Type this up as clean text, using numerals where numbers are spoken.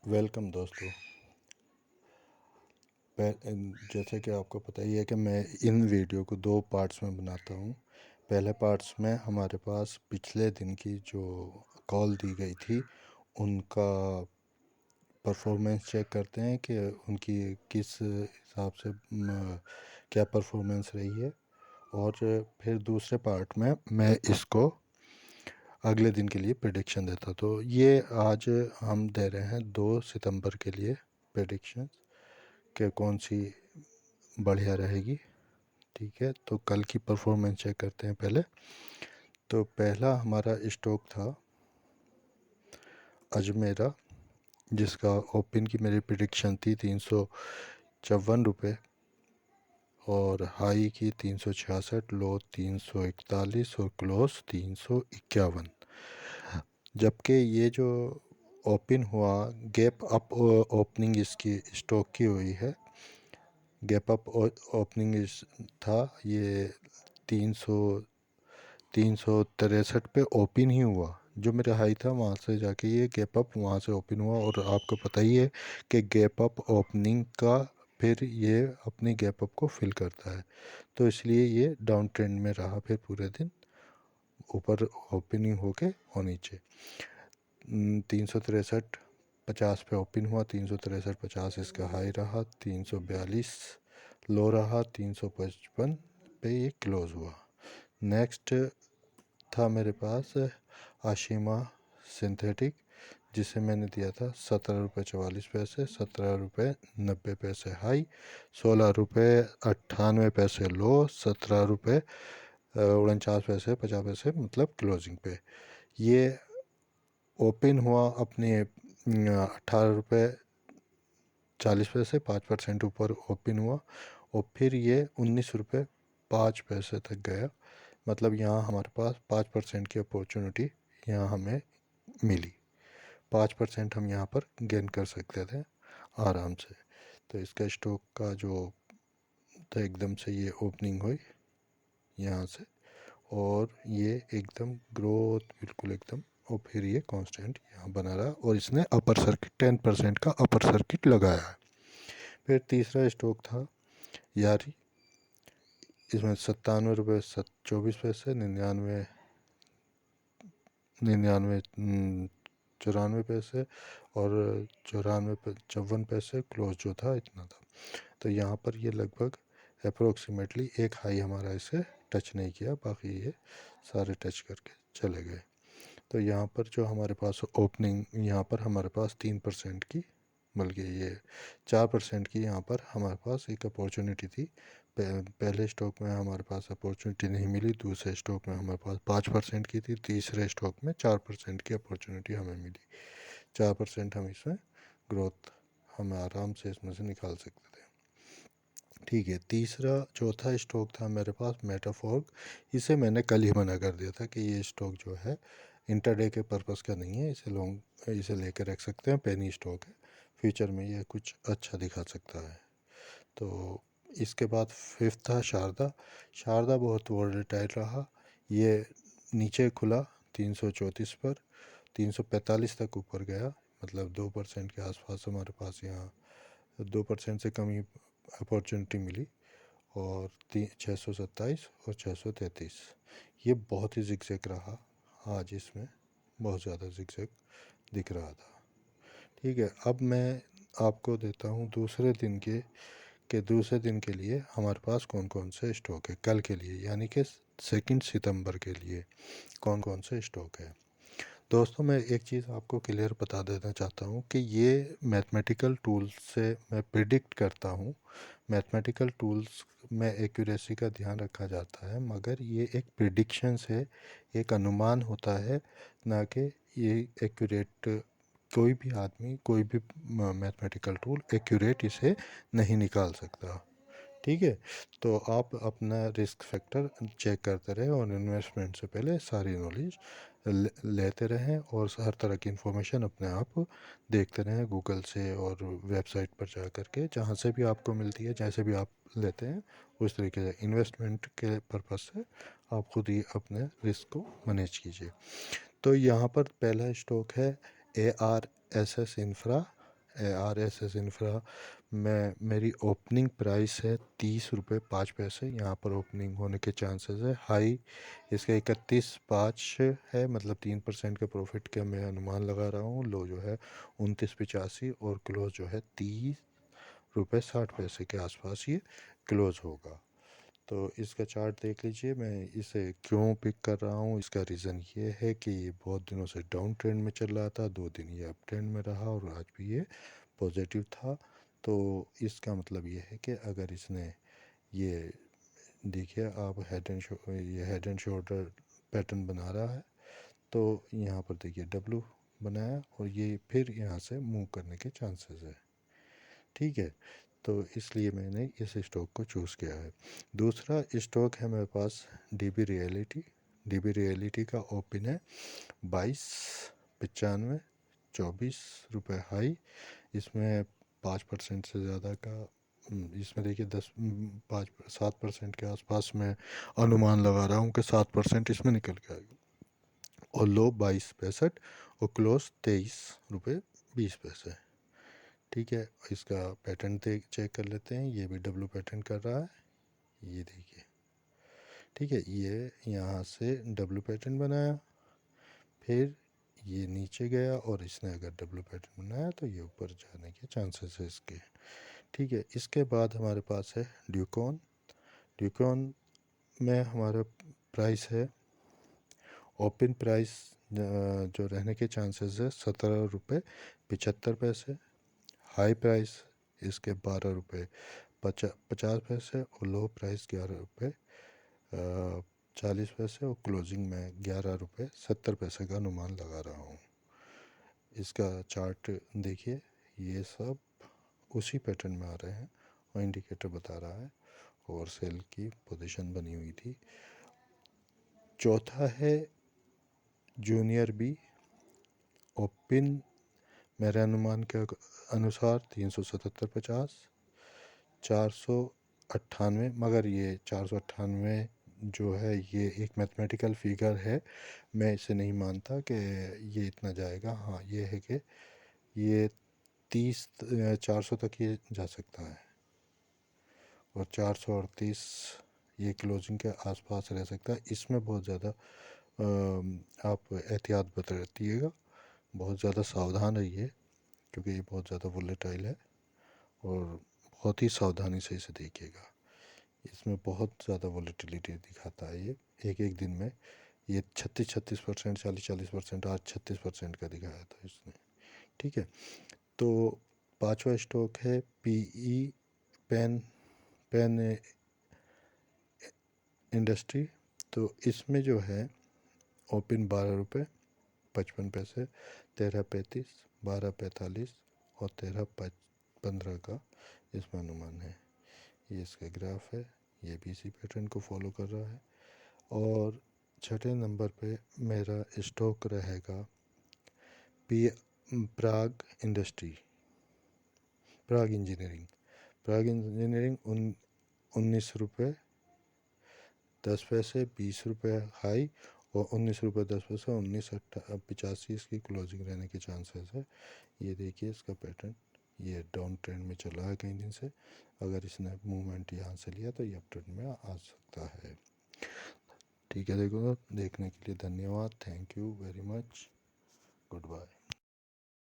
Welcome दोस्तों। जैसे कि आपको पता ही है कि मैं इन वीडियो को दो पार्ट्स में बनाता हूँ। पहले पार्ट्स में हमारे पास पिछले दिन की जो कॉल दी गई थी उनका परफॉर्मेंस चेक करते हैं कि उनकी किस हिसाब से क्या परफॉर्मेंस रही है। और फिर दूसरे पार्ट में मैं इसको अगले दिन के लिए प्रेडिक्शन देता। तो ये आज हम दे रहे हैं 2 सितंबर के लिए प्रेडिक्शन कि कौन सी बढ़िया रहेगी। ठीक है, तो कल की परफॉर्मेंस चेक करते हैं पहले। तो पहला हमारा स्टॉक था अजमेरा, जिसका ओपन की मेरी प्रिडिक्शन थी 354 रुपये और हाई की 366, लो 341 और क्लोज 351। जबकि ये जो ओपन हुआ गैप अप ओपनिंग इसकी स्टॉक की हुई है। गैप अप ओपनिंग था ये 363 पे ओपन ही हुआ। जो मेरा हाई था वहाँ से जाके ये गैप अप वहाँ से ओपन हुआ। और आपको पता ही है कि गैप अप ओपनिंग का फिर ये अपनी गैप अप को फिल करता है, तो इसलिए ये डाउन ट्रेंड में रहा फिर पूरे दिन, ऊपर ओपनिंग होके और नीचे 363.50 पे ओपन हुआ, 363.50 इसका हाई रहा, 342 लो रहा, 355 पे ये क्लोज हुआ। नेक्स्ट था मेरे पास आशिमा सिंथेटिक, जिसे मैंने दिया था 17 रुपये 44 पैसे, 17 रुपये 90 पैसे हाई, 16 रुपये 98 पैसे लो, 17 रुपये 49 पैसे 50 पैसे मतलब क्लोजिंग पे। ये ओपन हुआ अपने 18 रुपये 40 पैसे, 5% ऊपर ओपन हुआ और फिर ये 19 रुपये 5 पैसे तक गया। मतलब यहाँ हमारे पास 5% की अपॉर्चुनिटी यहाँ हमें मिली। 5% हम यहाँ पर गेन कर सकते थे आराम से। तो इसका स्टॉक का जो था एकदम से ये ओपनिंग हुई यहाँ से और ये एकदम ग्रोथ बिल्कुल एकदम, और फिर ये कांस्टेंट यहाँ बना रहा और इसने अपर सर्किट 10% का अपर सर्किट लगाया है। फिर तीसरा स्टॉक था यारी, इसमें 97 रुपये 24 पैसे, 94 और 54 क्लोज जो था इतना था। तो यहाँ पर ये लगभग अप्रोक्सीमेटली एक हाई हमारा इसे टच नहीं किया, बाकी ये सारे टच करके चले गए। तो यहाँ पर जो हमारे पास ओपनिंग, यहाँ पर हमारे पास 3% की, बल्कि ये 4% की यहाँ पर हमारे पास एक अपॉर्चुनिटी थी। पहले स्टॉक में हमारे पास अपॉर्चुनिटी नहीं मिली, दूसरे स्टॉक में हमारे पास 5% की थी, तीसरे स्टॉक में 4% की अपॉर्चुनिटी हमें मिली। 4% हम इसमें ग्रोथ हम आराम से इसमें से निकाल सकते थे। ठीक है, तीसरा चौथा स्टॉक था मेरे पास मेटाफॉर्क। इसे मैंने कल ही मना कर दिया था कि ये स्टॉक जो है इंटरडे के पर्पस का नहीं है, इसे लॉन्ग इसे लेकर रख सकते हैं, पेनी स्टॉक है, फ्यूचर में ये कुछ अच्छा दिखा सकता है। तो इसके बाद फिफ्थ था शारदा। शारदा बहुत वोलेटाइल रहा, ये नीचे खुला 334 पर, 345 तक ऊपर गया, मतलब 2% के आसपास हमारे पास यहाँ 2% से कम ही अपॉर्चुनिटी मिली और 627 और 633। ये बहुत ही जिगजैग रहा आज, इसमें बहुत ज़्यादा जिगजैग दिख रहा था। ठीक है, अब मैं आपको देता हूँ दूसरे दिन के लिए हमारे पास कौन कौन से स्टॉक है कल के लिए, यानी कि 2 सितंबर के लिए कौन कौन से स्टॉक है। दोस्तों, मैं एक चीज़ आपको क्लियर बता देना चाहता हूँ कि ये मैथमेटिकल टूल्स से मैं प्रिडिक्ट करता हूँ। मैथमेटिकल टूल्स में एक्यूरेसी का ध्यान रखा जाता है, मगर ये एक प्रिडिक्शंस है, एक अनुमान होता है, ना कि ये एक्यूरेट कोई भी आदमी कोई भी मैथमेटिकल टूल एक्यूरेट इसे नहीं निकाल सकता। ठीक है, तो आप अपना रिस्क फैक्टर चेक करते रहें और इन्वेस्टमेंट से पहले सारी नॉलेज लेते रहें और हर तरह की इन्फॉर्मेशन अपने आप देखते रहें गूगल से और वेबसाइट पर जा कर के, जहाँ से भी आपको मिलती है, जैसे भी आप लेते हैं उस तरीके से इन्वेस्टमेंट के पर्पज़ से आप खुद ही अपने रिस्क को मैनेज कीजिए। तो यहाँ पर पहला स्टॉक है ARSS इंफ्रा RSS इंफ्रा में मेरी ओपनिंग प्राइस है 30 रुपये 5 पैसे। यहाँ पर ओपनिंग होने के चांसेस है हाई इसका 31.5 है, मतलब 3% के प्रॉफिट का मैं अनुमान लगा रहा हूँ। लो जो है 29.85 और क्लोज जो है 30 रुपये 60 पैसे के आसपास ये क्लोज होगा। तो इसका चार्ट देख लीजिए। मैं इसे क्यों पिक कर रहा हूँ, इसका रीज़न ये है कि ये बहुत दिनों से डाउन ट्रेंड में चल रहा था, 2 दिन ये अप ट्रेंड में रहा और आज भी ये पॉजिटिव था। तो इसका मतलब ये है कि अगर इसने ये देखिए आप हेड एंड शोल्डर पैटर्न बना रहा है, तो यहाँ पर देखिए डब्लू बनाया और ये फिर यहाँ से मूव करने के चांसेस है। ठीक है, तो इसलिए मैंने इस स्टॉक को चूज़ किया है। दूसरा स्टॉक है मेरे पास डीबी रियलिटी का ओपन है 22.95, 24 रुपये हाई। इसमें 5% से ज़्यादा का इसमें देखिए 7% के आसपास मैं अनुमान लगा रहा हूँ कि 7% इसमें निकल के आएगा। और लो 22.65 और क्लोज 23 रुपये 20 पैसे। ठीक है, इसका पैटर्न चेक कर लेते हैं। ये भी डब्लू पैटर्न कर रहा है, ये देखिए। ठीक है, ये यहाँ से डब्लू पैटर्न बनाया, फिर ये नीचे गया और इसने अगर डब्लू पैटर्न बनाया तो ये ऊपर जाने के चांसेस है इसके। ठीक है, इसके बाद हमारे पास है ड्यूकॉन में हमारा प्राइस है ओपन प्राइस जो रहने के चांसेस है 17 रुपये 75 पैसे। हाई प्राइस इसके 12 रुपये 50 पैसे और लो प्राइस 11 रुपये 40 पैसे और क्लोजिंग में 11 रुपये 70 पैसे का अनुमान लगा रहा हूँ। इसका चार्ट देखिए, ये सब उसी पैटर्न में आ रहे हैं और इंडिकेटर बता रहा है और सेल की पोजीशन बनी हुई थी। चौथा है जूनियर बी, ओपन मेरे अनुमान के अनुसार 377.50, 498, मगर ये 498 जो है ये एक मैथमेटिकल फिगर है, मैं इसे नहीं मानता कि ये इतना जाएगा। हाँ, ये है कि ये 400 तक ये जा सकता है और 438 ये क्लोजिंग के आसपास रह सकता है। इसमें बहुत ज़्यादा आप एहतियात बरतिएगा, बहुत ज़्यादा सावधान रहिए, क्योंकि ये बहुत ज़्यादा वोलेटाइल है और बहुत ही सावधानी से इसे देखिएगा। इसमें बहुत ज़्यादा वोलेटिलिटी दिखाता है ये एक एक दिन में। ये 36% 40% आज 36% का दिखाया था इसने। ठीक है, तो पांचवा स्टॉक है पीई पेन इंडस्ट्री। तो इसमें जो है ओपन 12 रुपये 55 पैसे, 13.35, 12.45 और 13.15 का इसमें अनुमान है। ये इसका ग्राफ है, ये भी इसी पैटर्न को फॉलो कर रहा है। और छठे नंबर पे मेरा स्टॉक रहेगा प्राग इंजीनियरिंग 19 रुपये 10 पैसे, 20 रुपये हाई और 19 रुपये 10 पैसे, 19.85 इसकी क्लोजिंग रहने के चांसेस है। ये देखिए इसका पैटर्न, ये डाउन ट्रेंड में चला है कई दिन से। अगर इसने मूवमेंट यहाँ से लिया तो ये अप ट्रेंड में आ सकता है। ठीक है, देखने के लिए धन्यवाद। Thank you very much. Good bye.